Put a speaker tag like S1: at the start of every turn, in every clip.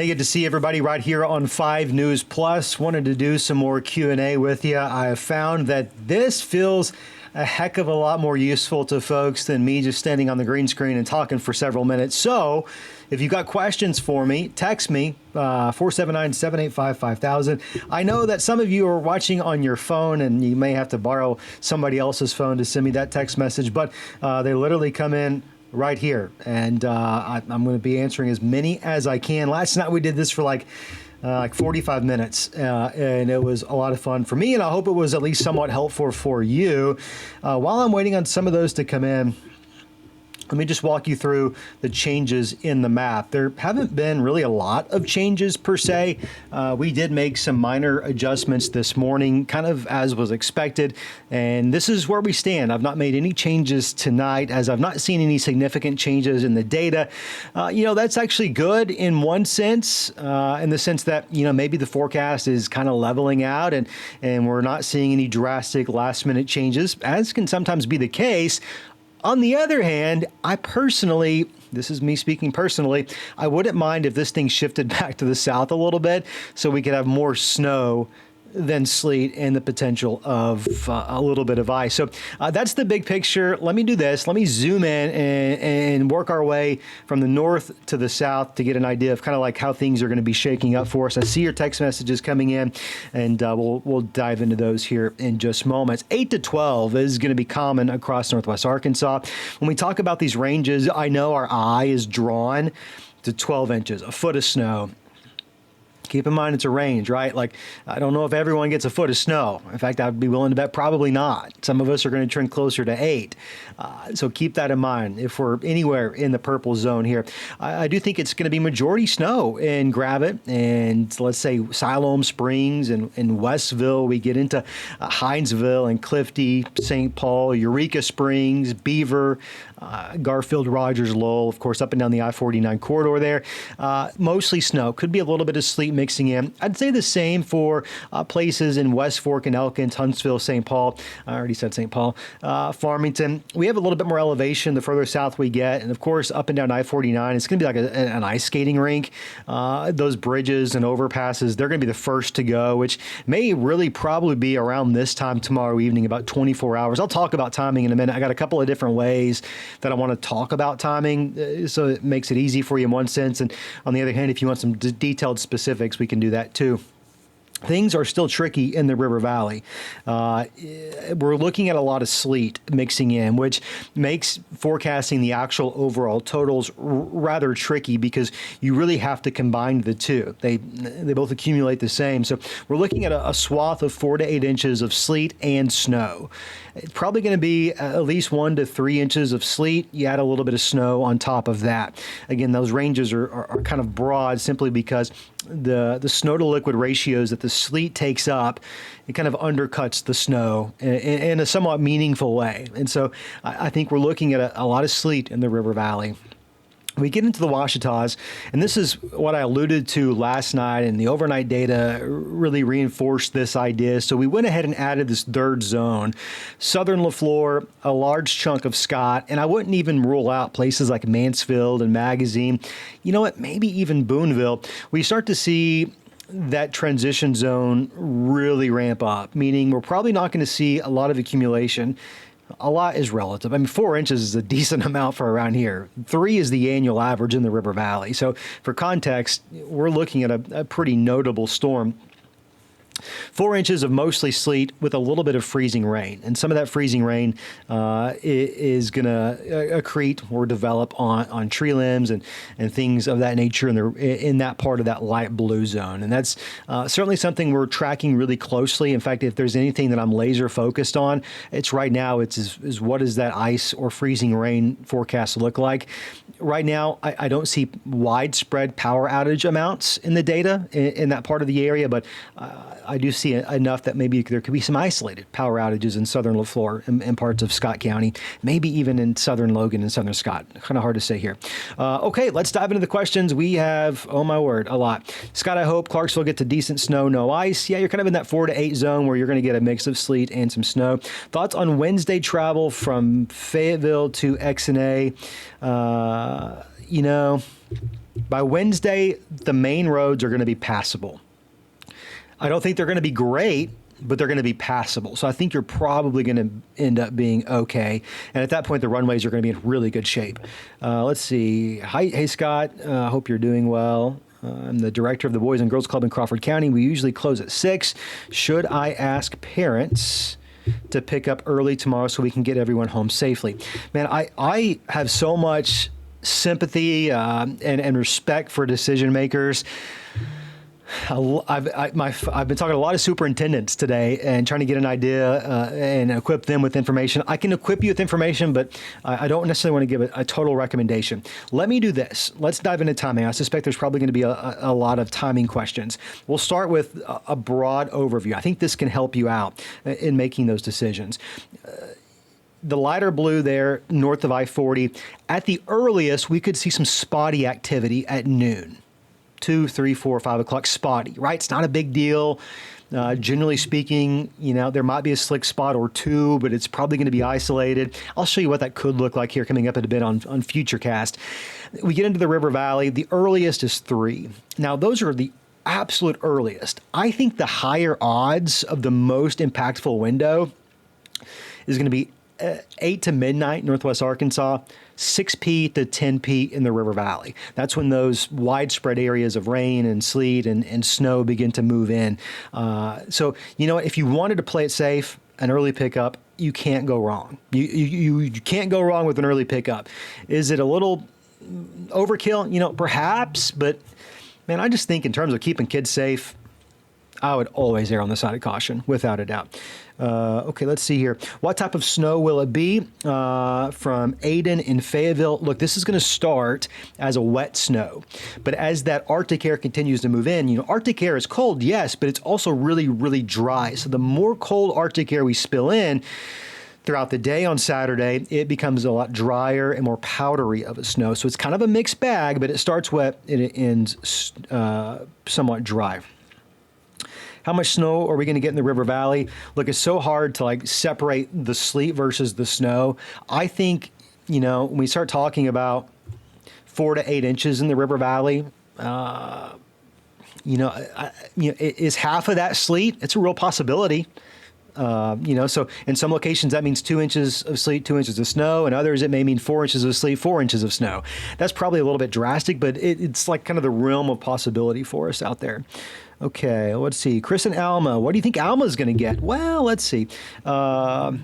S1: Hey, good to see everybody right here on 5 News Plus. Wanted to do some more Q&A with you. I have found that this feels a heck of a lot more useful to folks than me just standing on the green screen and talking for several minutes. So if you've got questions for me, text me, 479-785-5000. I know that some of you are watching on your phone and you may have to borrow somebody else's phone to send me that text message, but they literally come in right here, and I'm going to be answering as many as I can. Last night we did this for like 45 minutes, and it was a lot of fun for me, and I hope it was at least somewhat helpful for you. While I'm waiting on some of those to come in, let me just walk you through the changes in the map. There haven't been really a lot of changes per se. We did make some minor adjustments this morning, kind of as was expected, and this is where we stand. I've not made any changes tonight, as I've not seen any significant changes in the data. That's actually good in one sense, in the sense that, maybe the forecast is kind of leveling out and we're not seeing any drastic last minute changes, as can sometimes be the case. On the other hand, I personally, this is me speaking personally, I wouldn't mind if this thing shifted back to the south a little bit so we could have more snow than sleet and the potential of a little bit of ice. So that's the big picture. Let me do this. Let me zoom in and work our way from the north to the south to get an idea of kind of like how things are going to be shaking up for us. I see your text messages coming in, and we'll dive into those here in just moments. 8 to 12 is going to be common across northwest Arkansas. When we talk about these ranges, I know our eye is drawn to 12 inches, a foot of snow. Keep in mind, it's a range, right? Like, I don't know if everyone gets a foot of snow. In fact, I'd be willing to bet probably not. Some of us are going to trend closer to 8. So keep that in mind if we're anywhere in the purple zone here. I do think it's going to be majority snow in Gravette and, let's say, Siloam Springs and Westville. We get into Hinesville and Clifty, St. Paul, Eureka Springs, Beaver, Garfield, Rogers, Lowell, of course, up and down the I-49 corridor there. Mostly snow. Could be a little bit of sleet mixing in. I'd say the same for places in West Fork and Elkins, Huntsville, St. Paul. I already said St. Paul. Farmington. We have a little bit more elevation the further south we get. And, of course, up and down I-49, it's going to be like an ice skating rink. Those bridges and overpasses, they're going to be the first to go, which may really probably be around this time tomorrow evening, about 24 hours. I'll talk about timing in a minute. I got a couple of different ways that I want to talk about timing, so it makes it easy for you in one sense. And on the other hand, if you want some detailed specifics, we can do that too. Things are still tricky in the River Valley. We're looking at a lot of sleet mixing in, which makes forecasting the actual overall totals rather tricky because you really have to combine the two. They both accumulate the same. So we're looking at a swath of 4 to 8 inches of sleet and snow. It's probably going to be at least 1 to 3 inches of sleet. You add a little bit of snow on top of that. Again, those ranges are kind of broad simply because the snow to liquid ratios that the sleet takes up, it kind of undercuts the snow in a somewhat meaningful way. And so I think we're looking at a lot of sleet in the River Valley. We get into the Ouachitas, and this is what I alluded to last night, and the overnight data really reinforced this idea. So we went ahead and added this third zone, southern LaFleur, a large chunk of Scott, and I wouldn't even rule out places like Mansfield and Magazine. You know what? Maybe even Boonville. We start to see that transition zone really ramp up, meaning we're probably not going to see a lot of accumulation. A lot is relative. I mean, 4 inches is a decent amount for around here. 3 is the annual average in the River Valley. So for context, we're looking at a pretty notable storm. 4 inches of mostly sleet with a little bit of freezing rain. And some of that freezing rain is going to accrete or develop on tree limbs and things of that nature in that part of that light blue zone. And that's certainly something we're tracking really closely. In fact, if there's anything that I'm laser focused on, it's right now, is what does that ice or freezing rain forecast look like? Right now, I don't see widespread power outage amounts in the data in that part of the area, but I do see enough that maybe there could be some isolated power outages in southern LaFleur and parts of Scott County, maybe even in southern Logan and southern Scott. Kind of hard to say here. Okay, let's dive into the questions. We have, oh my word, a lot. Scott, I hope Clarksville gets a decent snow, no ice. Yeah, you're kind of in that 4 to 8 zone where you're going to get a mix of sleet and some snow. Thoughts on Wednesday travel from Fayetteville to XNA? By Wednesday, the main roads are going to be passable. I don't think they're going to be great, but they're going to be passable. So I think you're probably going to end up being okay. And at that point, the runways are going to be in really good shape. Let's see. Hi, hey, Scott. Hope you're doing well. I'm the director of the Boys and Girls Club in Crawford County. We usually close at 6. Should I ask parents to pick up early tomorrow so we can get everyone home safely? Man, I have so much sympathy and respect for decision makers. I've been talking to a lot of superintendents today and trying to get an idea and equip them with information. I can equip you with information, but I don't necessarily want to give a total recommendation. Let me do this. Let's dive into timing. I suspect there's probably going to be a lot of timing questions. We'll start with a broad overview. I think this can help you out in making those decisions. The lighter blue there, north of I-40, at the earliest, we could see some spotty activity at noon. 2, 3, 4, 5 o'clock, spotty, right? It's not a big deal. Generally speaking, there might be a slick spot or two, but it's probably going to be isolated. I'll show you what that could look like here coming up in a bit on Futurecast. We get into the river valley. The earliest is 3. Now, those are the absolute earliest. I think the higher odds of the most impactful window is going to be 8 to midnight, Northwest Arkansas, 6p to 10p in the River Valley. That's when those widespread areas of rain and sleet and snow begin to move in. So, if you wanted to play it safe, an early pickup, you can't go wrong. You can't go wrong with an early pickup. Is it a little overkill? Perhaps, but man, I just think in terms of keeping kids safe, I would always err on the side of caution, without a doubt. Okay, let's see here. What type of snow will it be? From Aiden in Fayetteville. Look, this is going to start as a wet snow. But as that Arctic air continues to move in, Arctic air is cold, yes, but it's also really, really dry. So the more cold Arctic air we spill in throughout the day on Saturday, it becomes a lot drier and more powdery of a snow. So it's kind of a mixed bag, but it starts wet and it ends somewhat dry. How much snow are we going to get in the River Valley? Look, it's so hard to separate the sleet versus the snow. I think, when we start talking about 4 to 8 inches in the River Valley, is half of that sleet? It's a real possibility. So in some locations that means 2 inches of sleet, 2 inches of snow, and others it may mean 4 inches of sleet, 4 inches of snow. That's probably a little bit drastic, but it's like kind of the realm of possibility for us out there. Okay, let's see. Chris and Alma, what do you think Alma's going to get? Well, let's see. I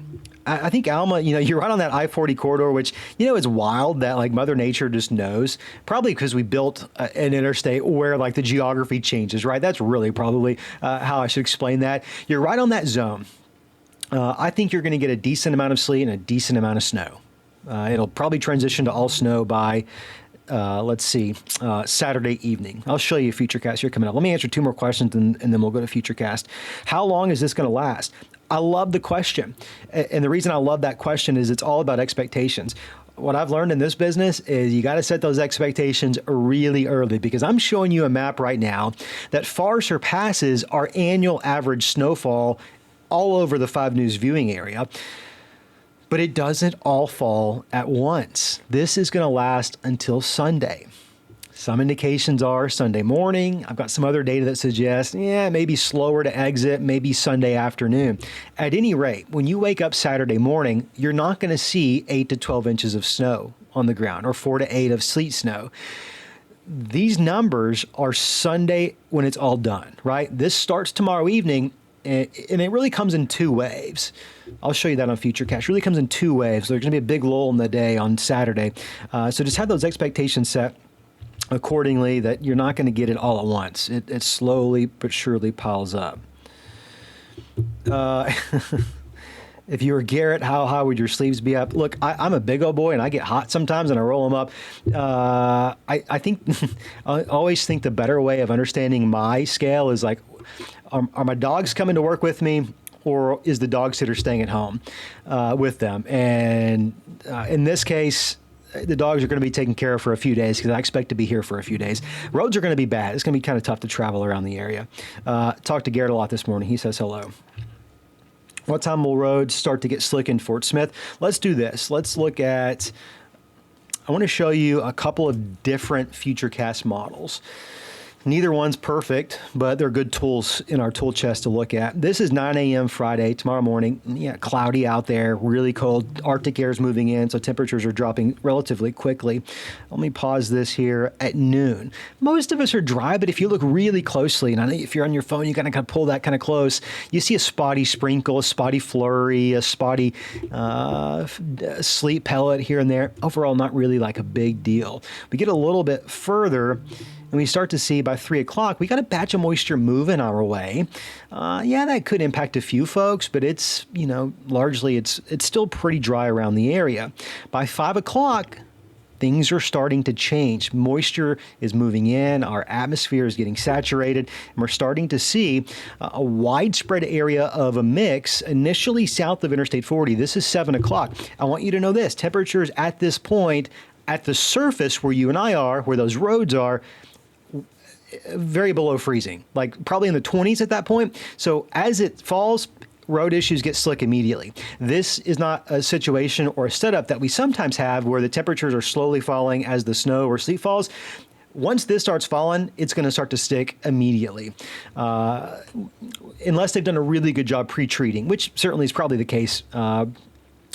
S1: think Alma, you're right on that I-40 corridor, which, is wild that Mother Nature just knows. Probably because we built an interstate where the geography changes, right? That's really probably how I should explain that. You're right on that zone. I think you're going to get a decent amount of sleet and a decent amount of snow. It'll probably transition to all snow by Saturday evening. I'll show you a Futurecast here coming up. Let me answer 2 more questions and then we'll go to Futurecast. How long is this going to last? I love the question. And the reason I love that question is it's all about expectations. What I've learned in this business is you got to set those expectations really early, because I'm showing you a map right now that far surpasses our annual average snowfall all over the 5 News viewing area. But it doesn't all fall at once. This is going to last until Sunday. Some indications are Sunday morning. I've got some other data that suggests, maybe slower to exit, maybe Sunday afternoon. At any rate, when you wake up Saturday morning, you're not going to see 8 to 12 inches of snow on the ground or 4 to 8 of sleet snow. These numbers are Sunday when it's all done, right? This starts tomorrow evening, and it really comes in 2 waves. I'll show you that on Futurecast. It really comes in 2 waves. There's going to be a big lull in the day on Saturday. So just have those expectations set accordingly, that you're not going to get it all at once. It slowly but surely piles up. If you were Garrett, how high would your sleeves be up? Look, I'm a big old boy and I get hot sometimes and I roll them up. I think I always think the better way of understanding my scale is are my dogs coming to work with me, or is the dog sitter staying at home with them? And in this case, the dogs are going to be taken care of for a few days, because I expect to be here for a few days. Roads are going to be bad. It's going to be kind of tough to travel around the area. Talked to Garrett a lot this morning. He says hello. What time will roads start to get slick in Fort Smith? Let's do this. Let's look at I want to show you a couple of different Futurecast models. Neither one's perfect, but they're good tools in our tool chest to look at. This is 9 a.m. Friday, tomorrow morning. Yeah, cloudy out there, really cold. Arctic air is moving in, so temperatures are dropping relatively quickly. Let me pause this here at noon. Most of us are dry, but if you look really closely, and I know if you're on your phone, you gotta kind of pull that kind of close, you see a spotty sprinkle, a spotty flurry, a spotty sleet pellet here and there. Overall, not really like a big deal. We get a little bit further, and we start to see by 3 o'clock, we got a batch of moisture moving our way. Yeah, that could impact a few folks, but it's, largely it's still pretty dry around the area. By 5 o'clock, things are starting to change. Moisture is moving in, our atmosphere is getting saturated, and we're starting to see a widespread area of a mix initially south of Interstate 40. This is 7 o'clock. I want you to know this, temperatures at this point, at the surface where you and I are, where those roads are, very below freezing, like probably in the 20s at that point. So as it falls, road issues get slick immediately. This is not a situation or a setup that we sometimes have where the temperatures are slowly falling as the snow or sleet falls. Once this starts falling, it's going to start to stick immediately, unless they've done a really good job pre-treating, which certainly is probably the case.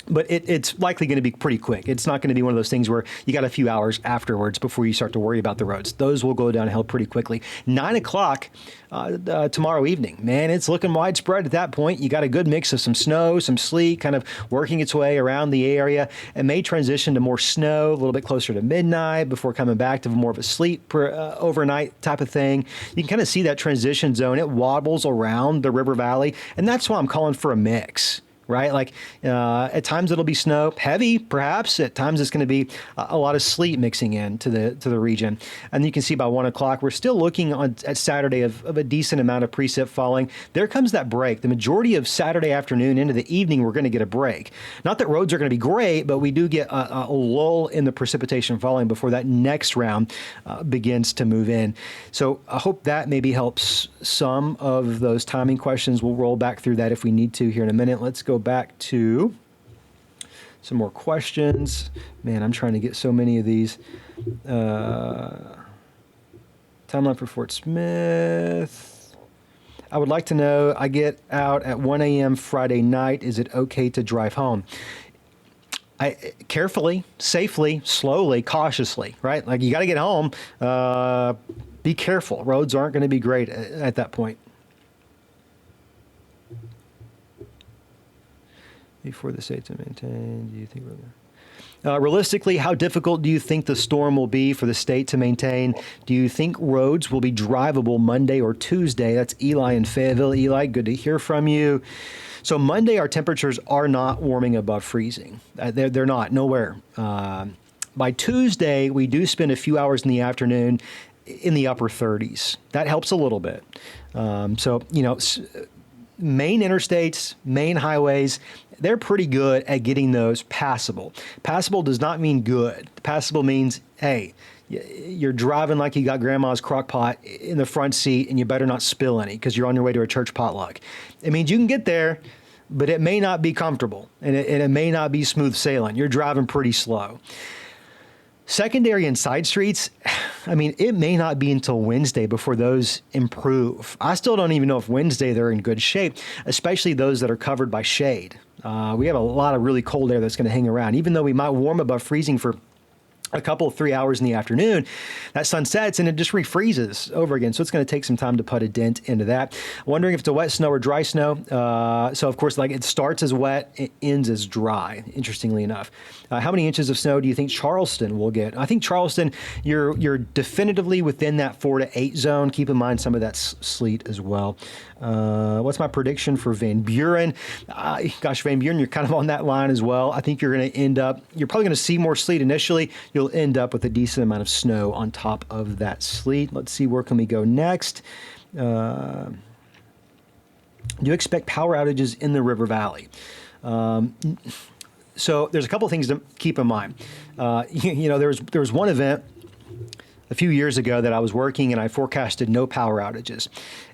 S1: But it's likely going to be pretty quick. It's not going to be one of those things where you got a few hours afterwards before you start to worry about the roads. Those will go downhill pretty quickly. 9 o'clock tomorrow evening, man, it's looking widespread at that point. You got a good mix of some snow, some sleet kind of working its way around the area. It may transition to more snow a little bit closer to midnight before coming back to more of a sleet overnight type of thing. You can kind of see that transition zone. It wobbles around the river valley, and that's why I'm calling for a mix. Right? Like at times it'll be snow, heavy perhaps. At times it's going to be a lot of sleet mixing in to the region. And you can see by 1 o'clock, we're still looking at Saturday of a decent amount of precip falling. There comes that break. The majority of Saturday afternoon into the evening, we're going to get a break. Not that roads are going to be great, but we do get a lull in the precipitation falling before that next round begins to move in. So I hope that maybe helps some of those timing questions. We'll roll back through that if we need to here in a minute. Let's go back to some more questions. Man, I'm trying to get so many of these. Timeline for Fort Smith. I would like to know, I get out at 1 a.m. Friday night. Is it okay to drive home? Carefully, safely, slowly, cautiously, right? Like you got to get home. Be careful. Roads aren't going to be great at that point. Before the state to maintain, do you think realistically, how difficult do you think the storm will be for the state to maintain? Do you think roads will be drivable Monday or Tuesday? That's Eli in Fayetteville. Eli, good to hear from you. So Monday, our temperatures are not warming above freezing. They're not, nowhere. By Tuesday, we do spend a few hours in the afternoon in the upper 30s. That helps a little bit. Main interstates, main highways, they're pretty good at getting those passable. Passable does not mean good. Passable means, hey, you're driving like you got grandma's crock pot in the front seat and you better not spill any because you're on your way to a church potluck. It means you can get there, but it may not be comfortable and it may not be smooth sailing. You're driving pretty slow. Secondary and side streets, I mean, it may not be until Wednesday before those improve. I still don't even know if Wednesday they're in good shape, especially those that are covered by shade. We have a lot of really cold air that's going to hang around. Even though we might warm above freezing for a couple of 3 hours in the afternoon, that sun sets and it just refreezes over again. So it's going to take some time to put a dent into that. Wondering if it's a wet snow or dry snow. So of course, like it starts as wet, it ends as dry, interestingly enough. How many inches of snow do you think Charleston will get? I think Charleston, you're definitively within that 4 to 8 zone. Keep in mind some of that sleet as well. What's my prediction for Van Buren? Van Buren, you're kind of on that line as well. I think you're going to end up, you're probably going to see more sleet initially. You'll end up with a decent amount of snow on top of that sleet. Let's see, where can we go next? Do you expect power outages in the River Valley? So there's a couple of things to keep in mind. There was one event a few years ago that I was working and I forecasted no power outages.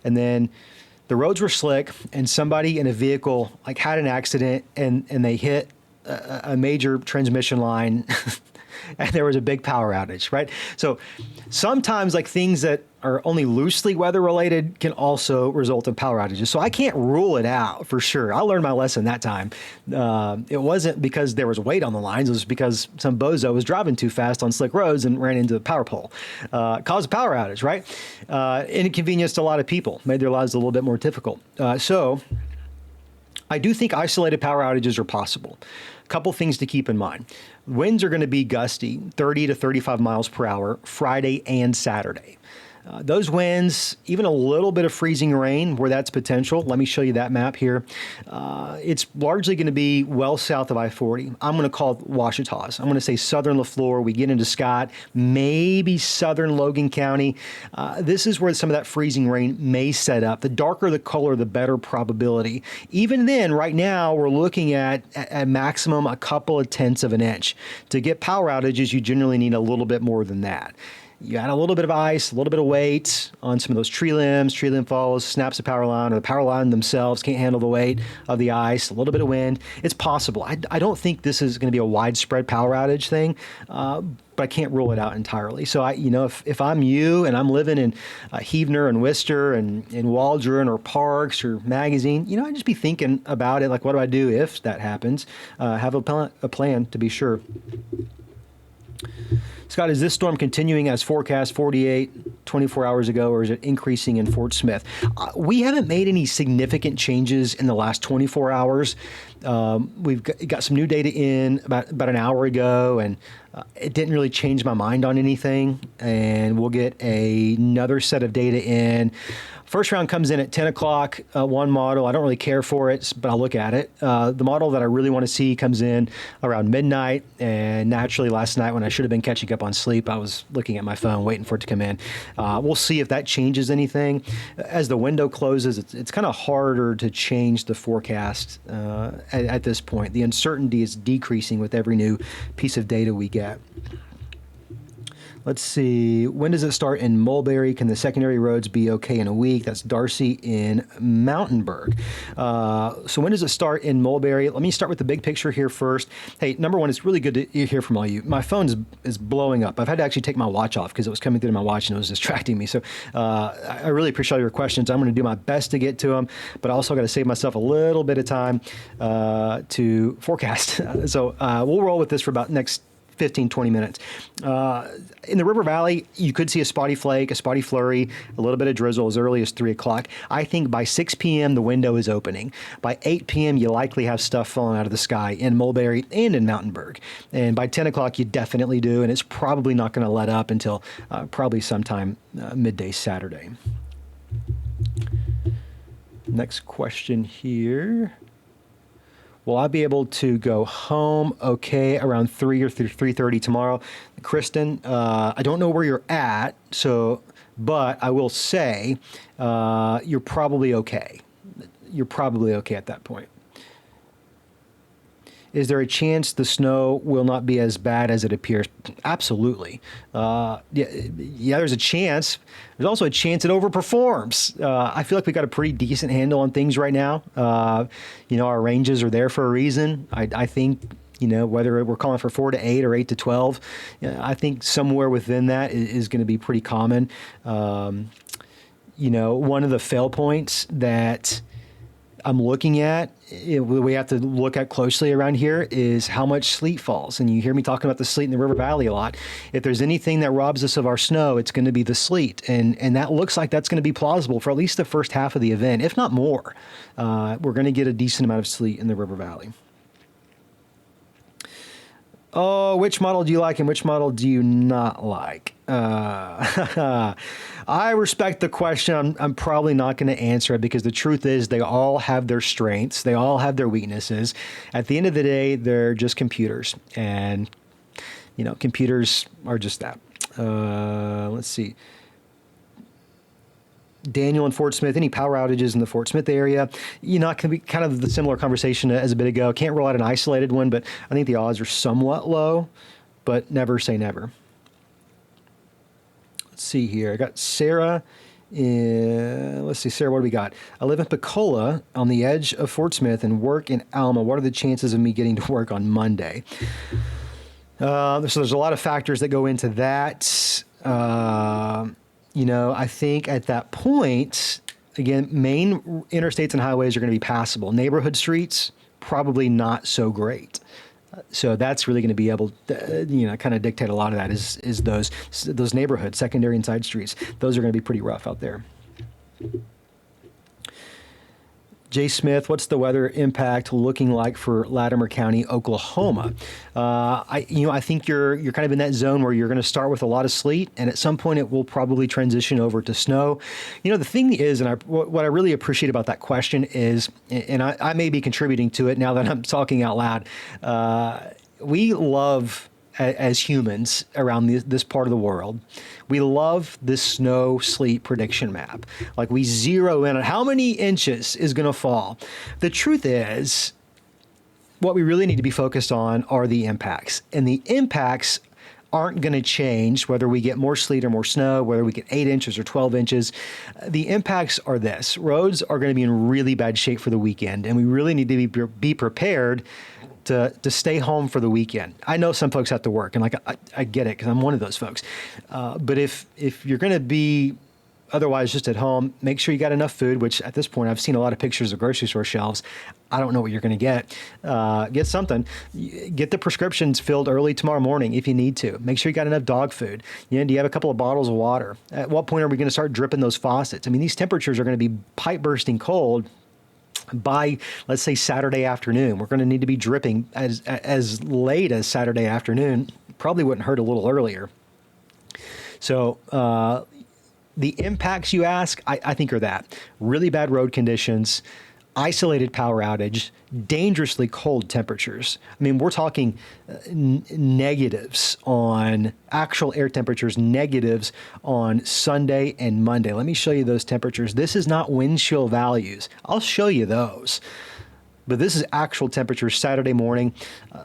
S1: And then the roads were slick and somebody in a vehicle like had an accident and they hit a major transmission line and there was a big power outage, right? So sometimes like things that are only loosely weather related can also result in power outages. So I can't rule it out for sure. I learned my lesson that time. It wasn't because there was weight on the lines. It was because some bozo was driving too fast on slick roads and ran into the power pole. Caused a power outage, right? Inconvenienced a lot of people, made their lives a little bit more difficult. So I do think isolated power outages are possible. A couple things to keep in mind. Winds are going to be gusty, 30 to 35 miles per hour, Friday and Saturday. Those winds, even a little bit of freezing rain where that's potential. Let me show you that map here. It's largely going to be well south of I-40. I'm going to call it Ouachitas. I'm going to say southern LaFleur. We get into Scott, maybe southern Logan County. This is where some of that freezing rain may set up. The darker the color, the better probability. Even then, right now, we're looking at maximum a couple of tenths of an inch. To get power outages, you generally need a little bit more than that. You add a little bit of ice, a little bit of weight on some of those tree limb falls, snaps the power line, or the power line themselves can't handle the weight of the ice, a little bit of wind. It's possible. I don't think this is going to be a widespread power outage thing, but I can't rule it out entirely. So if I'm you and I'm living in Heavener and Worcester and in Waldron or Parks or Magazine, I'd just be thinking about it. Like, what do I do if that happens? Have a plan to be sure. Scott, is this storm continuing as forecast 24 hours ago, or is it increasing in Fort Smith? We haven't made any significant changes in the last 24 hours. We've got some new data in about an hour ago, and it didn't really change my mind on anything. And we'll get another set of data in. First round comes in at 10 o'clock, one model. I don't really care for it, but I'll look at it. The model that I really want to see comes in around midnight. And naturally, last night when I should have been catching up on sleep, I was looking at my phone, waiting for it to come in. We'll see if that changes anything. As the window closes, it's kind of harder to change the forecast at this point. The uncertainty is decreasing with every new piece of data we get. Let's see. When does it start in Mulberry? Can the secondary roads be okay in a week? That's Darcy in Mountainburg. So when does it start in Mulberry? Let me start with the big picture here first. Hey, number one, it's really good to hear from all you. My phone is blowing up. I've had to actually take my watch off because it was coming through my watch and it was distracting me. So I really appreciate all your questions. I'm going to do my best to get to them, but I also got to save myself a little bit of time to forecast. So we'll roll with this for about next 15, 20 minutes. In the River Valley, you could see a spotty flake, a spotty flurry, a little bit of drizzle as early as 3 o'clock. I think by 6 p.m., the window is opening. By 8 p.m., you likely have stuff falling out of the sky in Mulberry and in Mountainburg. And by 10 o'clock, you definitely do, and it's probably not going to let up until probably sometime midday Saturday. Next question here. Will I be able to go home okay around 3 or 3:30 tomorrow? Kristen, I don't know where you're at, but I will say you're probably okay. You're probably okay at that point. Is there a chance the snow will not be as bad as it appears? Absolutely. Yeah, there's a chance. There's also a chance it overperforms. I feel like we got a pretty decent handle on things right now. Our ranges are there for a reason. I think, whether we're calling for 4 to 8 or 8 to 12, I think somewhere within that is going to be pretty common. One of the fail points that I'm looking at, we have to look at closely around here is how much sleet falls. And you hear me talking about the sleet in the River Valley a lot. If there's anything that robs us of our snow, it's going to be the sleet. And that looks like that's going to be plausible for at least the first half of the event, if not more. We're going to get a decent amount of sleet in the River Valley. Oh, which model do you like and which model do you not like? I respect the question. I'm probably not going to answer it because the truth is they all have their strengths. They all have their weaknesses. At the end of the day, they're just computers. And, computers are just that. Let's see. Daniel in Fort Smith, any power outages in the Fort Smith area? It can be kind of the similar conversation as a bit ago. Can't rule out an isolated one, but I think the odds are somewhat low, but never say never. Let's see here. I got Sarah. Let's see, Sarah, what do we got? I live in Pensacola on the edge of Fort Smith and work in Alma. What are the chances of me getting to work on Monday? So there's a lot of factors that go into that. I think at that point, again, main interstates and highways are going to be passable. Neighborhood streets, probably not so great. So that's really going to be able to, kind of dictate a lot of that is those neighborhoods, secondary and side streets. Those are going to be pretty rough out there. Jay Smith, what's the weather impact looking like for Latimer County, Oklahoma? I think you're kind of in that zone where you're going to start with a lot of sleet, and at some point it will probably transition over to snow. The thing is, and what I really appreciate about that question is, and I may be contributing to it now that I'm talking out loud. We love, as humans around this part of the world, we love this snow sleet prediction map. Like, we zero in on how many inches is going to fall. The truth is, what we really need to be focused on are the impacts. And the impacts aren't going to change whether we get more sleet or more snow, whether we get 8 inches or 12 inches. The impacts are this. Roads are going to be in really bad shape for the weekend, and we really need to be prepared to stay home for the weekend. I know some folks have to work, and I get it, because I'm one of those folks. But if you're going to be otherwise just at home, make sure you got enough food, which at this point I've seen a lot of pictures of grocery store shelves. I don't know what you're going to get. Get something. Get the prescriptions filled early tomorrow morning if you need to. Make sure you got enough dog food. Do you have a couple of bottles of water? At what point are we going to start dripping those faucets? I mean, these temperatures are going to be pipe bursting cold by, let's say, Saturday afternoon. We're going to need to be dripping as late as Saturday afternoon. Probably wouldn't hurt a little earlier. So the impacts you ask, I think, are that really bad road conditions, isolated power outage, dangerously cold temperatures. I mean, we're talking negatives on actual air temperatures, negatives on Sunday and Monday. Let me show you those temperatures. This is not wind chill values. I'll show you those. But this is actual temperatures Saturday morning,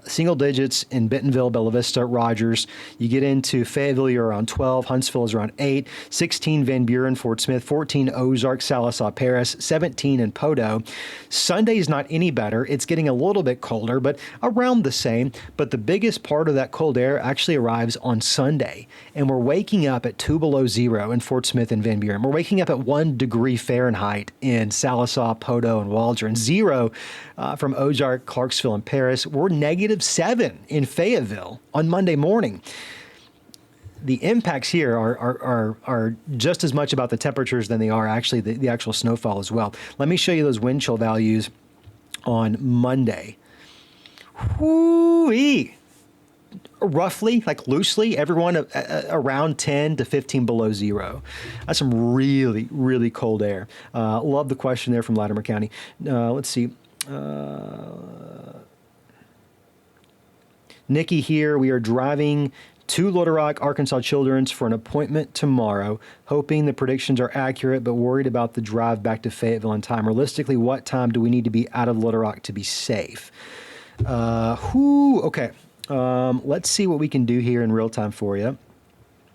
S1: single digits in Bentonville, Bella Vista, Rogers. You get into Fayetteville, you're around 12. Huntsville is around 8. 16 Van Buren, Fort Smith. 14 Ozark, Sallisaw, Paris. 17 in Podo. Sunday's not any better. It's getting a little bit colder, but around the same. But the biggest part of that cold air actually arrives on Sunday. And we're waking up at 2 below zero in Fort Smith and Van Buren. We're waking up at 1 degree Fahrenheit in Sallisaw, Podo, and Waldron. 0 from Ozark, Clarksville, and Paris. We're -7 in Fayetteville on Monday morning. The impacts here are just as much about the temperatures than they are actually the actual snowfall as well. Let me show you those wind chill values on Monday. Whoo-wee! Roughly, like loosely, everyone around 10 to 15 below zero. That's some really, really cold air. Love the question there from Latimer County. Let's see. Nikki here. We are driving to Little Rock, Arkansas Children's for an appointment tomorrow, hoping the predictions are accurate, but worried about the drive back to Fayetteville in time. Realistically, what time do we need to be out of Little Rock to be safe? Okay. Let's see what we can do here in real time for you.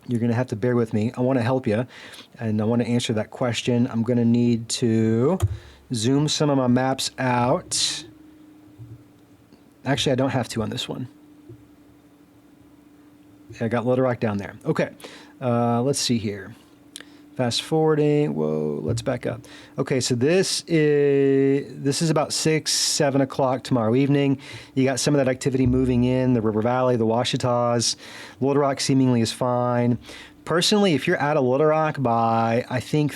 S1: You're going to have to bear with me. I want to help you, and I want to answer that question. I'm going to need to zoom some of my maps out. Actually, I don't have to on this one. I got Little Rock down there. Okay, let's see here. Fast forwarding. Whoa, let's back up. Okay, so this is about 6, 7 o'clock tomorrow evening. You got some of that activity moving in, the River Valley, the Ouachitas. Little Rock seemingly is fine. Personally, if you're out of Little Rock by, I think,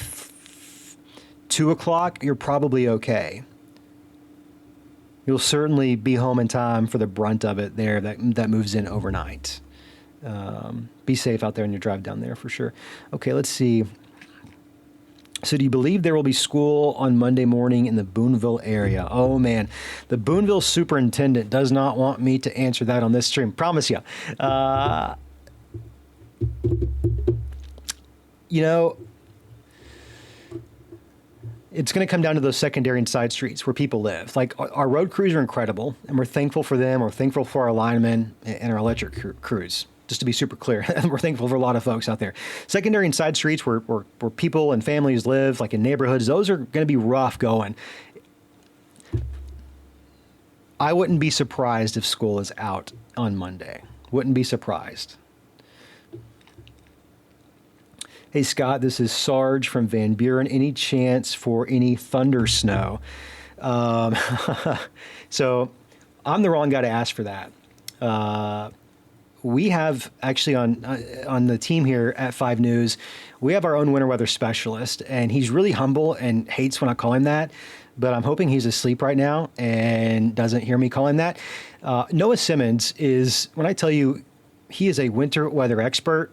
S1: 2 o'clock, you're probably okay. You'll certainly be home in time for the brunt of it there that moves in overnight. Be safe out there on your drive down there for sure. Okay, let's see. So do you believe there will be school on Monday morning in the Boonville area? Oh, man. The Boonville superintendent does not want me to answer that on this stream. Promise you. It's going to come down to those secondary and side streets where people live. Like, our road crews are incredible, and we're thankful for them. We're thankful for our linemen and our electric crews. Just to be super clear, we're thankful for a lot of folks out there. Secondary and side streets where people and families live, like in neighborhoods, those are going to be rough going. I wouldn't be surprised if school is out on Monday. Wouldn't be surprised. Hey, Scott, this is Sarge from Van Buren. Any chance for any thunder snow? So I'm the wrong guy to ask for that. We have actually on the team here at 5 News, we have our own winter weather specialist, and he's really humble and hates when I call him that, but I'm hoping he's asleep right now and doesn't hear me call him that. Noah Simmons is, when I tell you he is a winter weather expert,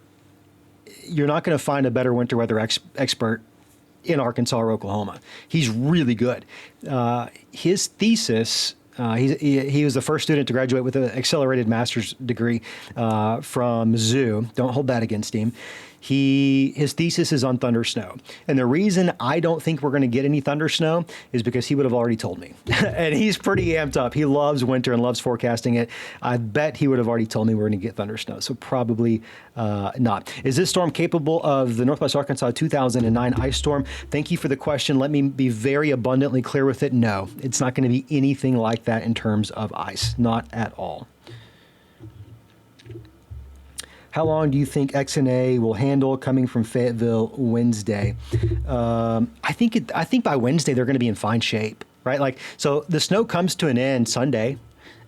S1: you're not going to find a better winter weather expert in Arkansas or Oklahoma. He's really good. His thesis, he was the first student to graduate with an accelerated master's degree from ZOO. Don't hold that against him. His thesis is on thunder snow. And the reason I don't think we're going to get any thunder snow is because he would have already told me. And he's pretty amped up. He loves winter and loves forecasting it. I bet he would have already told me we're going to get thunder snow. So probably not. Is this storm capable of the Northwest Arkansas 2009 ice storm? Thank you for the question. Let me be very abundantly clear with it. No, it's not going to be anything like that in terms of ice. Not at all. How long do you think XNA will handle coming from Fayetteville Wednesday? I think by Wednesday they're going to be in fine shape, right? Like, so the snow comes to an end Sunday,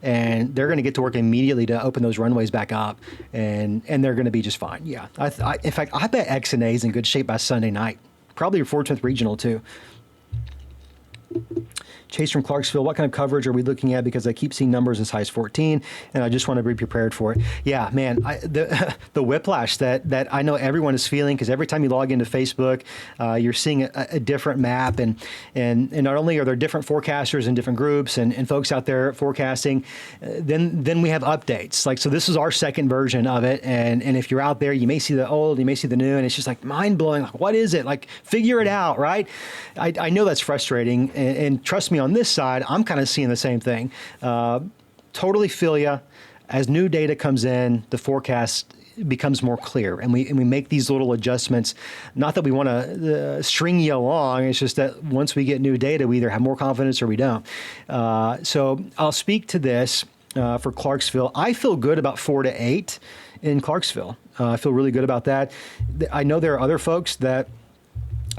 S1: and they're going to get to work immediately to open those runways back up, and they're going to be just fine. Yeah, in fact, I bet XNA is in good shape by Sunday night. Probably your 410th Regional too. Chase from Clarksville, what kind of coverage are we looking at? Because I keep seeing numbers as high as 14, and I just want to be prepared for it. Yeah, man, the whiplash that I know everyone is feeling, because every time you log into Facebook, you're seeing a different map, and not only are there different forecasters in different groups and folks out there forecasting, then we have updates. Like, so this is our second version of it, and if you're out there, you may see the old, you may see the new, and it's just like mind-blowing. Like, what is it? Like, figure it out, right? I know that's frustrating, and trust me, on this side, I'm kind of seeing the same thing. Totally feel ya. As new data comes in, the forecast becomes more clear, and we make these little adjustments. Not that we want to string you along. It's just that once we get new data, we either have more confidence or we don't. So I'll speak to this for Clarksville. I feel good about 4 to 8 in Clarksville. I feel really good about that. I know there are other folks that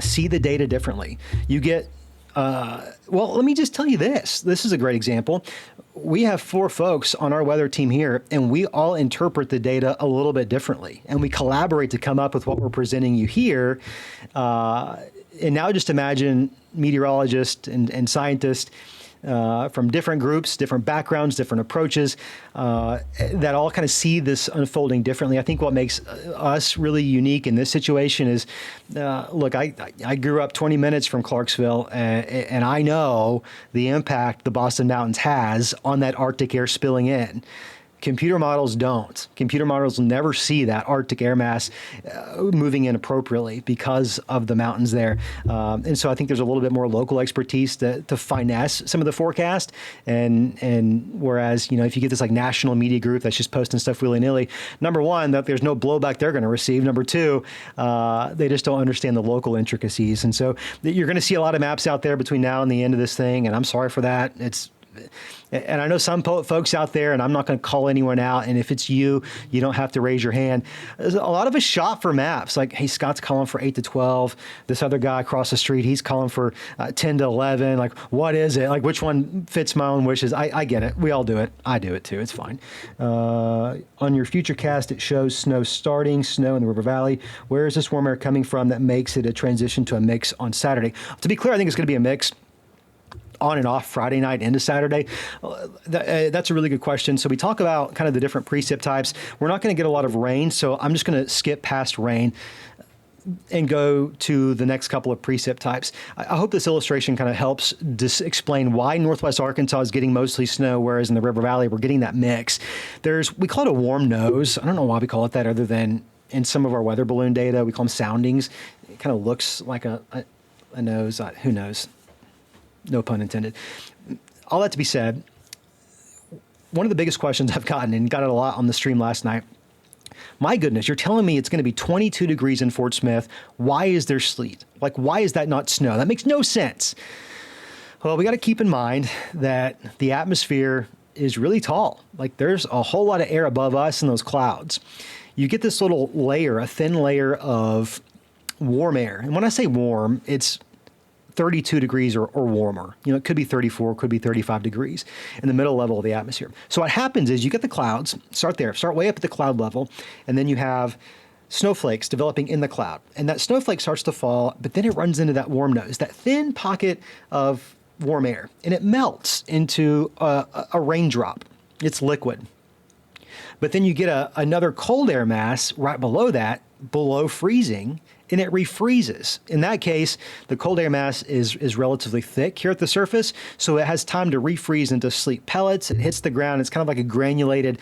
S1: see the data differently. You get well, let me just tell you this. This is a great example. We have 4 folks on our weather team here, and we all interpret the data a little bit differently, and we collaborate to come up with what we're presenting you here. And now just imagine meteorologists and scientists from different groups, different backgrounds, different approaches, that all kind of see this unfolding differently. I think what makes us really unique in this situation is, look, I grew up 20 minutes from Clarksville, and I know the impact the Boston Mountains has on that Arctic air spilling in. Computer models don't. Computer models will never see that Arctic air mass moving in appropriately because of the mountains there. And so I think there's a little bit more local expertise to finesse some of the forecast. And whereas, you know, if you get this like national media group that's just posting stuff willy-nilly, number one, that there's no blowback they're going to receive. Number two, they just don't understand the local intricacies. And so you're going to see a lot of maps out there between now and the end of this thing. And I'm sorry for that. And I know some folks out there, and I'm not going to call anyone out, and if it's you, you don't have to raise your hand. There's a lot of us shop for maps. Like, hey, Scott's calling for 8 to 12. This other guy across the street, he's calling for 10 to 11. Like, what is it? Like, which one fits my own wishes? I get it. We all do it. I do it too. It's fine. On your Futurecast, it shows snow starting, snow in the River Valley. Where is this warm air coming from that makes it a transition to a mix on Saturday? To be clear, I think it's going to be a mix on and off Friday night into Saturday? That's a really good question. So we talk about kind of the different precip types. We're not going to get a lot of rain, so I'm just going to skip past rain and go to the next couple of precip types. I hope this illustration kind of helps explain why Northwest Arkansas is getting mostly snow, whereas in the River Valley, we're getting that mix. We call it a warm nose. I don't know why we call it that other than in some of our weather balloon data, we call them soundings. It kind of looks like a nose. Who knows? No pun intended. All that to be said, one of the biggest questions I've gotten, and got it a lot on the stream last night, my goodness, you're telling me it's going to be 22 degrees in Fort Smith. Why is there sleet? Like, why is that not snow? That makes no sense. Well, we got to keep in mind that the atmosphere is really tall. Like there's a whole lot of air above us in those clouds. You get this little layer, a thin layer of warm air. And when I say warm, it's 32 degrees or warmer. You know, it could be 34, could be 35 degrees in the middle level of the atmosphere. So what happens is you get the clouds, start way up at the cloud level, and then you have snowflakes developing in the cloud. And that snowflake starts to fall, but then it runs into that warm nose, that thin pocket of warm air, and it melts into a raindrop. It's liquid. But then you get another cold air mass right below that, below freezing, and it refreezes. In that case, the cold air mass is relatively thick here at the surface, so it has time to refreeze into sleet pellets. It hits the ground. It's kind of like a granulated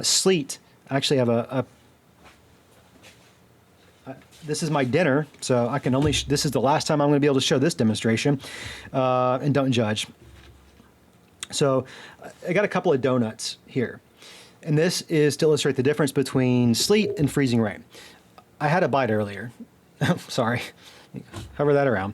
S1: sleet. I actually have this is my dinner, so I can only, this is the last time I'm going to be able to show this demonstration, and don't judge. So I got a couple of donuts here, and this is to illustrate the difference between sleet and freezing rain. I had a bite earlier. Sorry, hover that around.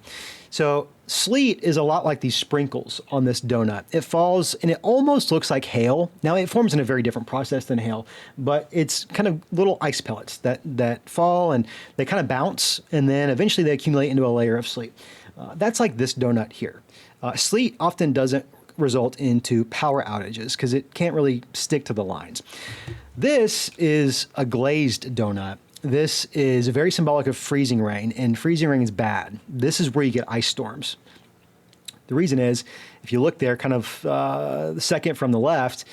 S1: So sleet is a lot like these sprinkles on this donut. It falls and it almost looks like hail. Now it forms in a very different process than hail, but it's kind of little ice pellets that fall and they kind of bounce and then eventually they accumulate into a layer of sleet. That's like this donut here. Sleet often doesn't result into power outages because it can't really stick to the lines. This is a glazed donut. This is very symbolic of freezing rain, and freezing rain is bad. This is where you get ice storms. The reason is, if you look there, kind of the second from the left,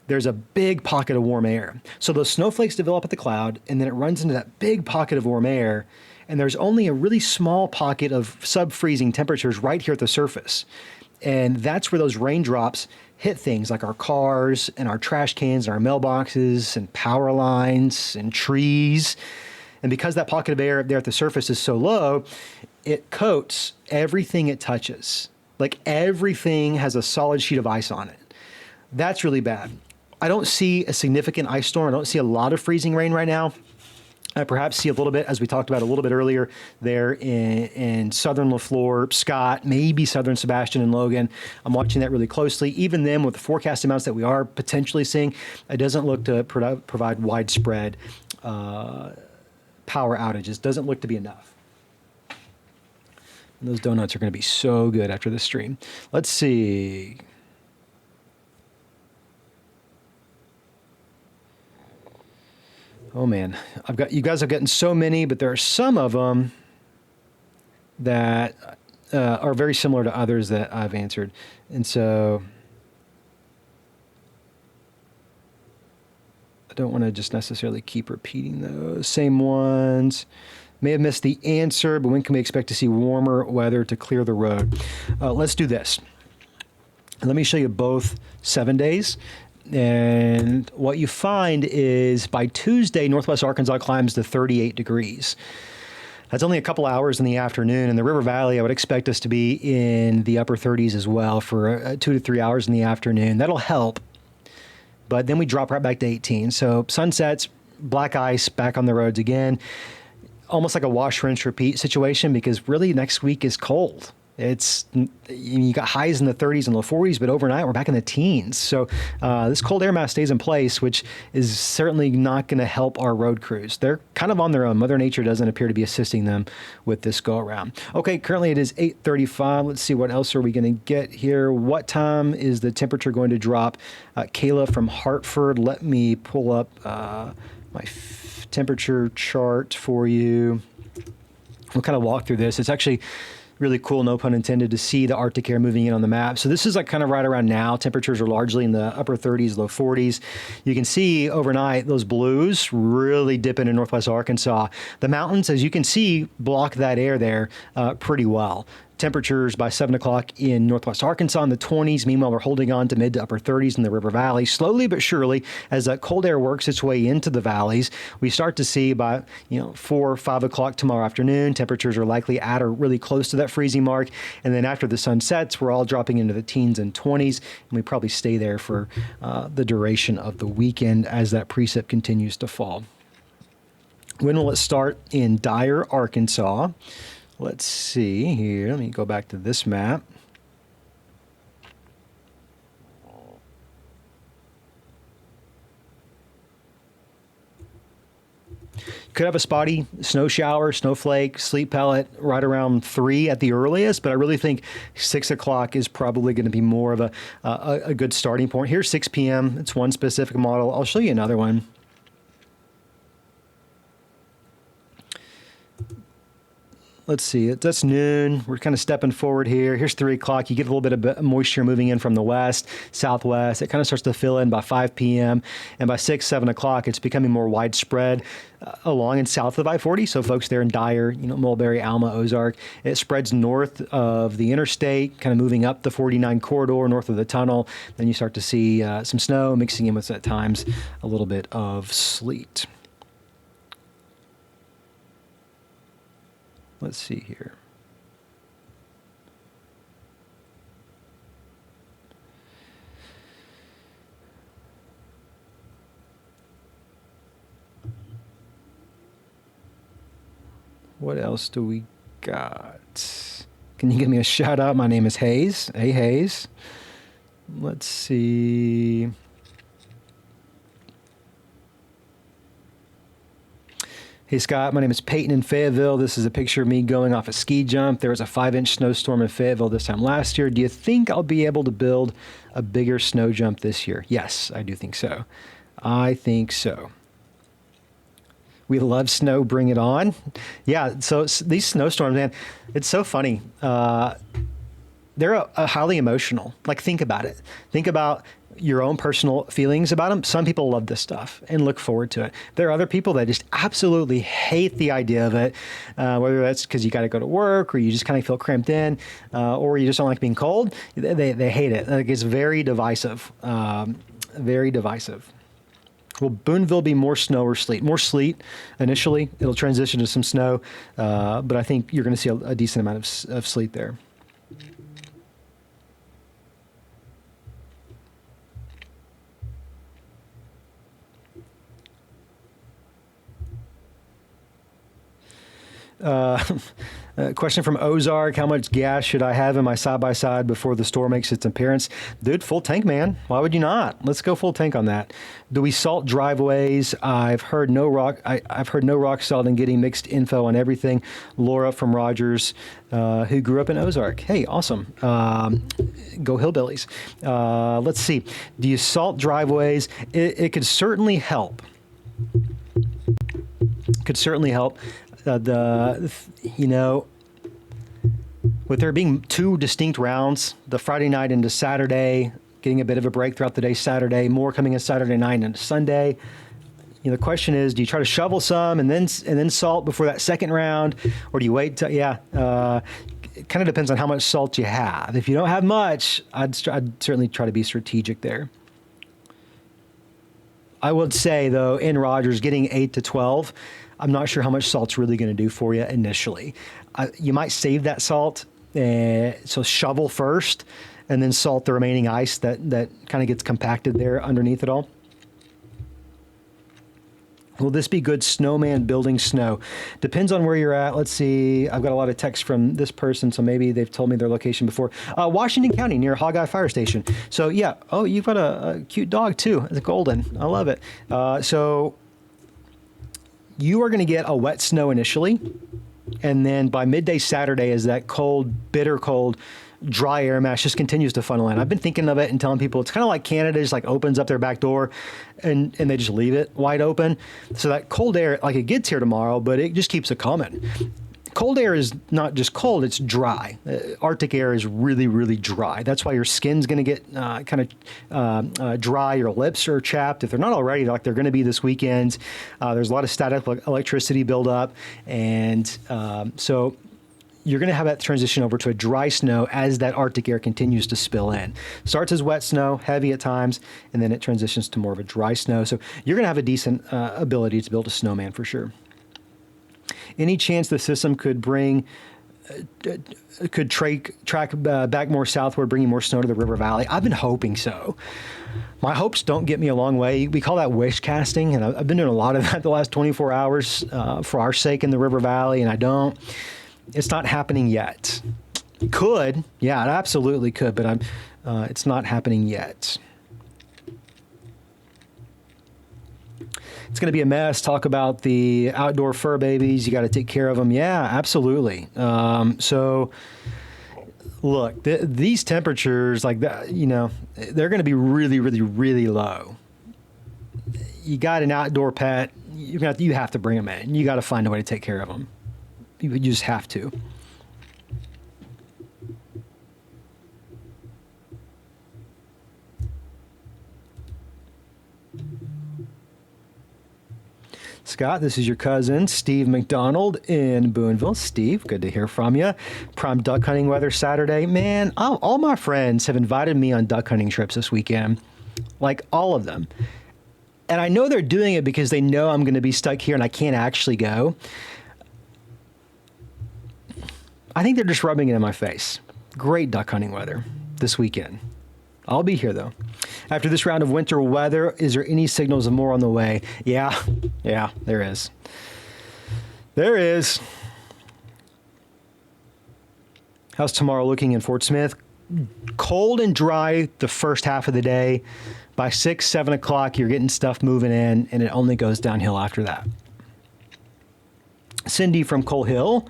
S1: there's a big pocket of warm air. So those snowflakes develop at the cloud, and then it runs into that big pocket of warm air, and there's only a really small pocket of sub-freezing temperatures right here at the surface. And that's where those raindrops hit things like our cars and our trash cans and our mailboxes and power lines and trees. And because that pocket of air there at the surface is so low, it coats everything it touches. Like everything has a solid sheet of ice on it. That's really bad. I don't see a significant ice storm. I don't see a lot of freezing rain right now. I perhaps see a little bit, as we talked about a little bit earlier, there in southern LaFleur, Scott, maybe southern Sebastian and Logan. I'm watching that really closely. Even then, with the forecast amounts that we are potentially seeing, it doesn't look to provide widespread power outages. Doesn't look to be enough. And those donuts are going to be so good after this stream. Let's see. Oh man, you guys have gotten so many, but there are some of them that are very similar to others that I've answered. And so I don't want to just necessarily keep repeating those same ones. May have missed the answer, but when can we expect to see warmer weather to clear the road? Let's do this. Let me show you both 7 days. And what you find is by Tuesday, Northwest Arkansas climbs to 38 degrees. That's only a couple hours in the afternoon. In the River Valley, I would expect us to be in the upper 30s as well for 2 to 3 hours in the afternoon. That'll help. But then we drop right back to 18. So sunsets, black ice, back on the roads again. Almost like a wash, rinse, repeat situation because really next week is cold. You got highs in the 30s and low 40s, but overnight we're back in the teens. So this cold air mass stays in place, which is certainly not going to help our road crews. They're kind of on their own. Mother Nature doesn't appear to be assisting them with this go around. Okay, currently it is 8:35. Let's see, what else are we going to get here? What time is the temperature going to drop? Kayla from Hartford, let me pull up my temperature chart for you. We'll kind of walk through this. It's actually really cool, no pun intended, to see the Arctic air moving in on the map. So this is like kind of right around now. Temperatures are largely in the upper 30s, low 40s. You can see overnight those blues really dip into Northwest Arkansas. The mountains, as you can see, block that air there pretty well. Temperatures by 7 o'clock in Northwest Arkansas in the 20s. Meanwhile, we're holding on to mid to upper 30s in the River Valley. Slowly but surely, as that cold air works its way into the valleys, we start to see by 4 or 5 o'clock tomorrow afternoon, temperatures are likely at or really close to that freezing mark. And then after the sun sets, we're all dropping into the teens and 20s, and we probably stay there for the duration of the weekend as that precip continues to fall. When will it start in Dyer, Arkansas? Let's see here. Let me go back to this map. Could have a spotty snow shower, snowflake, sleet pellet right around 3 at the earliest, but I really think 6 o'clock is probably going to be more of a good starting point. Here's 6 p.m. It's one specific model. I'll show you another one. Let's see, that's noon. We're kind of stepping forward here. Here's 3 o'clock. You get a little bit of moisture moving in from the west, southwest. It kind of starts to fill in by 5 p.m. And by 6, 7 o'clock, it's becoming more widespread along and south of I-40. So folks there in Dyer, Mulberry, Alma, Ozark, it spreads north of the interstate, kind of moving up the 49 corridor, north of the tunnel. Then you start to see some snow mixing in with, at times, a little bit of sleet. Let's see here. What else do we got? Can you give me a shout out? My name is Hayes. Hey, Hayes. Let's see. Hey, Scott, my name is Peyton in Fayetteville. This is a picture of me going off a ski jump. There was a 5-inch snowstorm in Fayetteville this time last year. Do you think I'll be able to build a bigger snow jump this year? Yes, I do think so. I think so. We love snow. Bring it on. Yeah, so these snowstorms, man, it's so funny. They're highly emotional. Like, think about it. Think about your own personal feelings about them. Some people love this stuff and look forward to it. There are other people that just absolutely hate the idea of it, whether that's because you got to go to work or you just kind of feel cramped in, or you just don't like being cold. They hate it. Like, it's very divisive. Very divisive. Will Boonville be more snow or sleet? More sleet initially. It'll transition to some snow, but I think you're going to see a decent amount of sleet there. Question from Ozark. How much gas should I have in my side-by-side before the store makes its appearance? Dude, full tank, man. Why would you not? Let's go full tank on that. Do we salt driveways? I've heard no rock salt and getting mixed info on everything. Laura from Rogers, who grew up in Ozark. Hey, awesome. Go Hillbillies. Let's see. Do you salt driveways? It could certainly help. Could certainly help. With there being 2 distinct rounds, the Friday night into Saturday, getting a bit of a break throughout the day Saturday, more coming in Saturday night into Sunday. The question is, do you try to shovel some and then salt before that second round, or do you wait till, it kind of depends on how much salt you have. If you don't have much, I'd certainly try to be strategic there. I would say, though, in Rogers, getting 8 to 12, I'm not sure how much salt's really going to do for you initially. You might save that salt, so shovel first, and then salt the remaining ice that kind of gets compacted there underneath it all. Will this be good snowman building snow? Depends on where you're at. Let's see. I've got a lot of text from this person, so maybe they've told me their location before. Washington County, near Hogeye Fire Station. So, yeah. Oh, you've got a cute dog, too. It's golden. I love it. So you are going to get a wet snow initially, and then by midday Saturday, as that cold, bitter cold, dry air mass just continues to funnel in. I've been thinking of it and telling people it's kind of like Canada just like opens up their back door and they just leave it wide open. So that cold air, like, it gets here tomorrow, but it just keeps it coming. Cold air is not just cold, it's dry. Arctic air is really, really dry. That's why your skin's going to get dry. Your lips are chapped. If they're not already, like they're going to be this weekend, there's a lot of static electricity buildup. And so you're going to have that transition over to a dry snow as that Arctic air continues to spill in. Starts as wet snow, heavy at times, and then it transitions to more of a dry snow. So you're going to have a decent ability to build a snowman for sure. Any chance the system could track back more southward, bringing more snow to the river valley? I've been hoping so. My hopes don't get me a long way. We call that wish casting, and I've been doing a lot of that the last 24 hours for our sake in the river valley, and it's not happening yet. It could. Yeah, it absolutely could, but it's not happening yet. It's going to be a mess. Talk about the outdoor fur babies. You got to take care of them. Yeah, absolutely. So look, these temperatures like that, you know, they're going to be really, really, really low. You got an outdoor pet, you have to bring them in. You got to find a way to take care of them. You just have to. Scott, this is your cousin, Steve McDonald in Boonville. Steve, good to hear from you. Prime duck hunting weather Saturday. Man, all my friends have invited me on duck hunting trips this weekend, like all of them. And I know they're doing it because they know I'm going to be stuck here and I can't actually go. I think they're just rubbing it in my face. Great duck hunting weather this weekend. I'll be here, though. After this round of winter weather, is there any signals of more on the way? Yeah, there is. There is. How's tomorrow looking in Fort Smith? Cold and dry the first half of the day. By 6, 7 o'clock, you're getting stuff moving in, and it only goes downhill after that. Cindy from Coal Hill.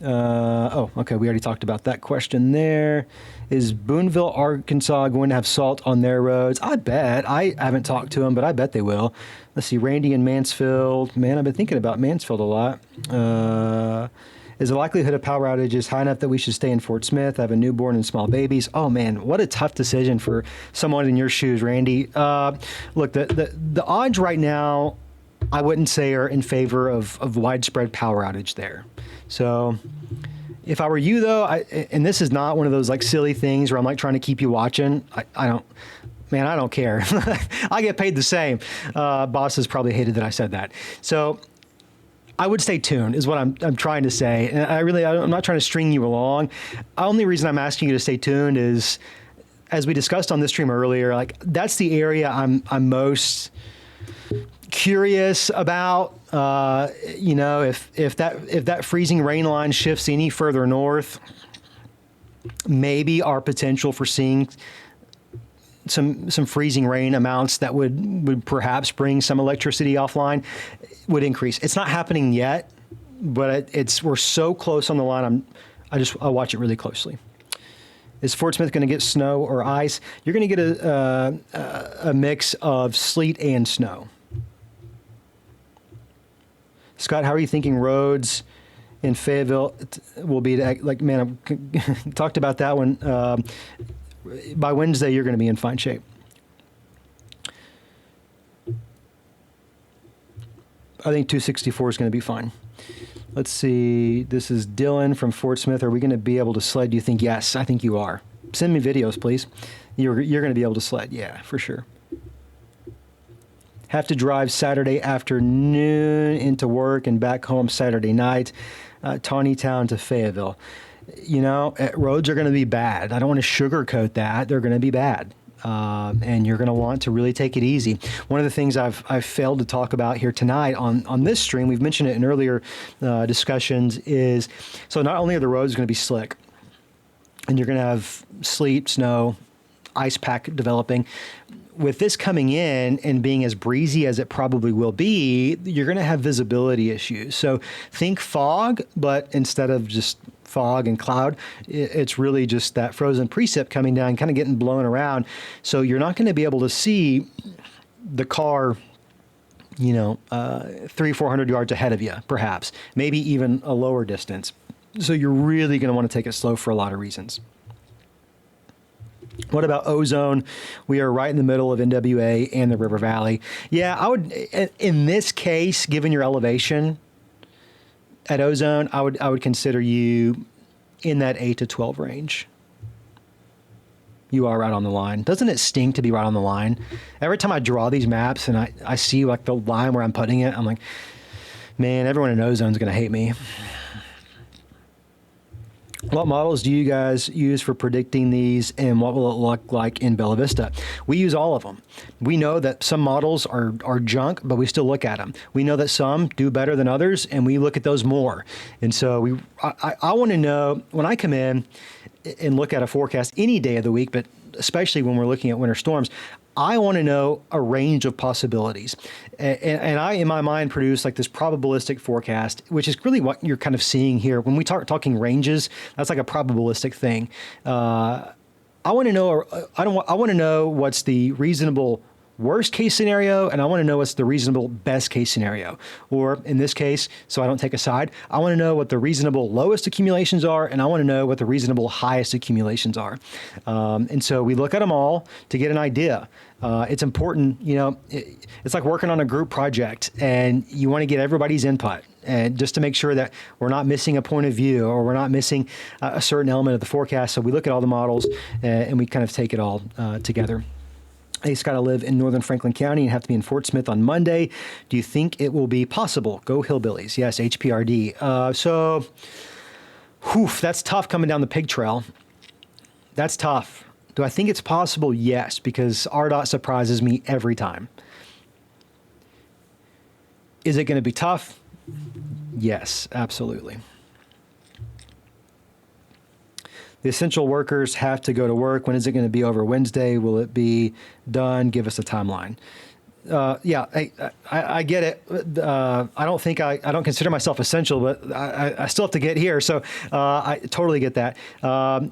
S1: Okay, we already talked about that question there. Is Boonville, Arkansas going to have salt on their roads? I bet. I haven't talked to them, but I bet they will. Let's see, Randy in Mansfield. Man, I've been thinking about Mansfield a lot. Is the likelihood of power outages high enough that we should stay in Fort Smith? I have a newborn and small babies. Oh, man, what a tough decision for someone in your shoes, Randy. Look, the odds right now, I wouldn't say are in favor of widespread power outage there. So if I were you, though, and this is not one of those like silly things where I'm like trying to keep you watching. I don't care. I get paid the same. Bosses probably hated that I said that. So I would stay tuned is what I'm trying to say. And I'm not trying to string you along. The only reason I'm asking you to stay tuned is, as we discussed on this stream earlier, like that's the area I'm most curious about. If that freezing rain line shifts any further north, maybe our potential for seeing some freezing rain amounts that would perhaps bring some electricity offline would increase. It's not happening yet, but we're so close on the line. I'll watch it really closely. Is Fort Smith going to get snow or ice? You're going to get a mix of sleet and snow. Scott, how are you thinking roads in Fayetteville will be? Man, I talked about that one. By Wednesday, you're going to be in fine shape. I think 264 is going to be fine. Let's see. This is Dylan from Fort Smith. Are we going to be able to sled? Do you think? Yes, I think you are. Send me videos, please. You're going to be able to sled. Yeah, for sure. Have to drive Saturday afternoon into work and back home Saturday night, Tawnytown to Fayetteville. Roads are going to be bad. I don't want to sugarcoat that. They're going to be bad. And you're going to want to really take it easy. One of the things I've failed to talk about here tonight on this stream, we've mentioned it in earlier discussions, is so not only are the roads going to be slick, and you're going to have sleet, snow, ice pack developing, with this coming in and being as breezy as it probably will be, you're going to have visibility issues. So think fog, but instead of just fog and cloud, it's really just that frozen precip coming down, kind of getting blown around. So you're not going to be able to see the car, 300-400 yards ahead of you, perhaps, maybe even a lower distance. So you're really going to want to take it slow for a lot of reasons. What about ozone? We are right in the middle of NWA and the River Valley. Yeah, I would, in this case, given your elevation at ozone, I would consider you in that 8 to 12 range. You are right on the line. Doesn't it stink to be right on the line? Every time I draw these maps and I see like the line where I'm putting it, I'm like, man, everyone in ozone is going to hate me. What models do you guys use for predicting these, and what will it look like in Bella Vista? We use all of them. We know that some models are junk, but we still look at them. We know that some do better than others, and we look at those more. And so I want to know, when I come in and look at a forecast any day of the week, but especially when we're looking at winter storms, I want to know a range of possibilities. And I, in my mind, produce like this probabilistic forecast, which is really what you're kind of seeing here. When we talking ranges, that's like a probabilistic thing. I want to know, I want to know what's the reasonable worst case scenario, and I want to know what's the reasonable best case scenario. Or in this case, so I don't take a side, I want to know what the reasonable lowest accumulations are, and I want to know what the reasonable highest accumulations are. And so we look at them all to get an idea. It's important, it's like working on a group project, and you want to get everybody's input, and just to make sure that we're not missing a point of view or we're not missing a certain element of the forecast. So we look at all the models and we kind of take it all together. Hey, Scott, I live in northern Franklin County and have to be in Fort Smith on Monday. Do you think it will be possible? Go Hillbillies. Yes, HPRD. That's tough coming down the pig trail. That's tough. Do I think it's possible? Yes, because RDOT surprises me every time. Is it going to be tough? Yes, absolutely. The essential workers have to go to work. When is it going to be over? Wednesday? Will it be done? Give us a timeline. Yeah, I get it. I don't consider myself essential, but I still have to get here. So I totally get that. I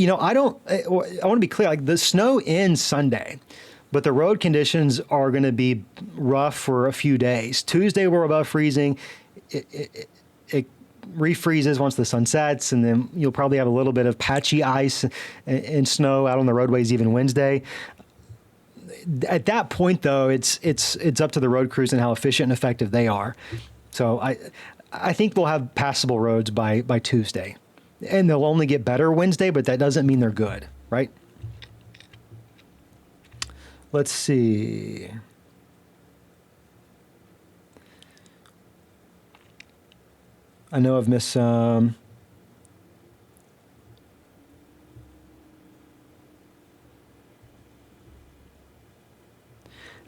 S1: want to be clear, like the snow ends Sunday, but the road conditions are going to be rough for a few days. Tuesday, we're above freezing. It refreezes once the sun sets, and then you'll probably have a little bit of patchy ice and snow out on the roadways even Wednesday. At that point, though, it's up to the road crews and how efficient and effective they are. So I think we'll have passable roads by Tuesday, and they'll only get better Wednesday, but that doesn't mean they're good, right? Let's see. I know I've missed some.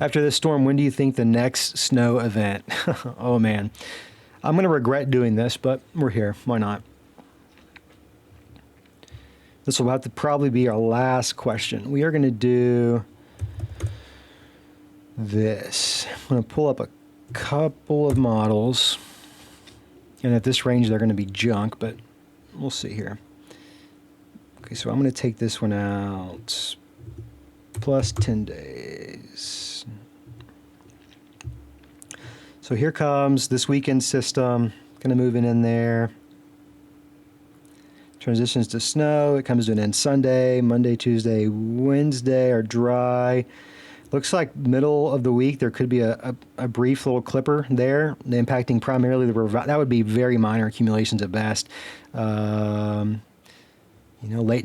S1: After this storm, when do you think the next snow event? Oh, man. I'm going to regret doing this, but we're here. Why not? This will have to probably be our last question. We are going to do this. I'm going to pull up a couple of models. And at this range, they're going to be junk, but we'll see here. Okay, so I'm going to take this one out. Plus 10 days. So here comes this weekend system. Going to move it in there. Transitions to snow. It comes to an end Sunday. Monday, Tuesday, Wednesday are dry. Looks like middle of the week, there could be a brief little clipper there, impacting primarily that would be very minor accumulations at best. Late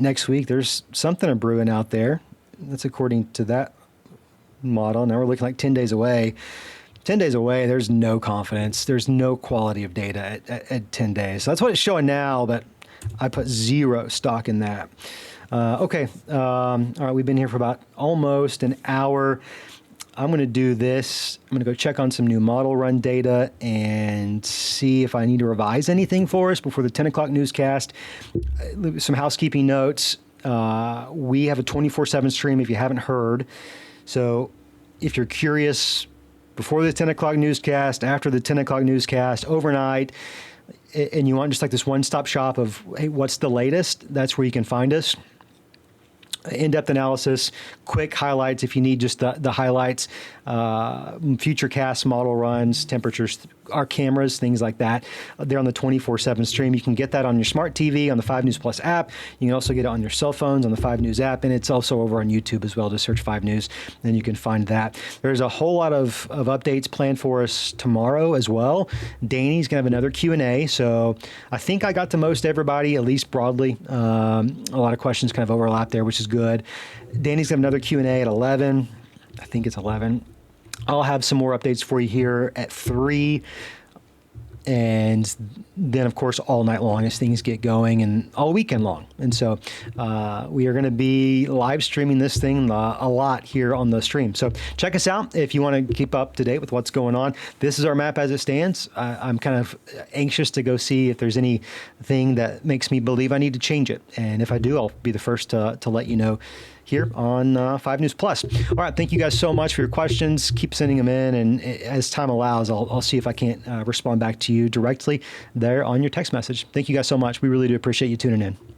S1: next week, there's something brewing out there. That's according to that model. Now we're looking like 10 days away. 10 days away, there's no confidence. There's no quality of data at 10 days. So that's what it's showing now, but I put zero stock in that. Okay. All right. We've been here for about almost an hour. I'm going to do this. I'm going to go check on some new model run data and see if I need to revise anything for us before the 10 o'clock newscast. Some housekeeping notes. We have a 24/7 stream if you haven't heard. So if you're curious, before the 10 o'clock newscast, after the 10 o'clock newscast, overnight, and you want just like this one-stop shop of, hey, what's the latest? That's where you can find us. In-depth analysis, quick highlights if you need just the highlights, Futurecast model runs, temperatures, our cameras, things like that. They're on the 24/7 stream. You can get that on your smart TV, on the 5 News Plus app. You can also get it on your cell phones on the 5 News app, and it's also over on YouTube as well. Just search 5 News, and you can find that. There's a whole lot of updates planned for us tomorrow as well. Danny's going to have another Q&A, so I think I got to most everybody, at least broadly. A lot of questions kind of overlap there, which is good. Danny's got another Q&A at 11. I think it's 11. I'll have some more updates for you here at 3. and then, of course, all night long as things get going and all weekend long. And so we are going to be live streaming this thing a lot here on the stream. So check us out if you want to keep up to date with what's going on. This is our map as it stands. I'm kind of anxious to go see if there's anything that makes me believe I need to change it. And if I do, I'll be the first to let you know here on 5 News Plus. All right. Thank you guys so much for your questions. Keep sending them in. And as time allows, I'll see if I can't respond back to you directly there on your text message. Thank you guys so much. We really do appreciate you tuning in.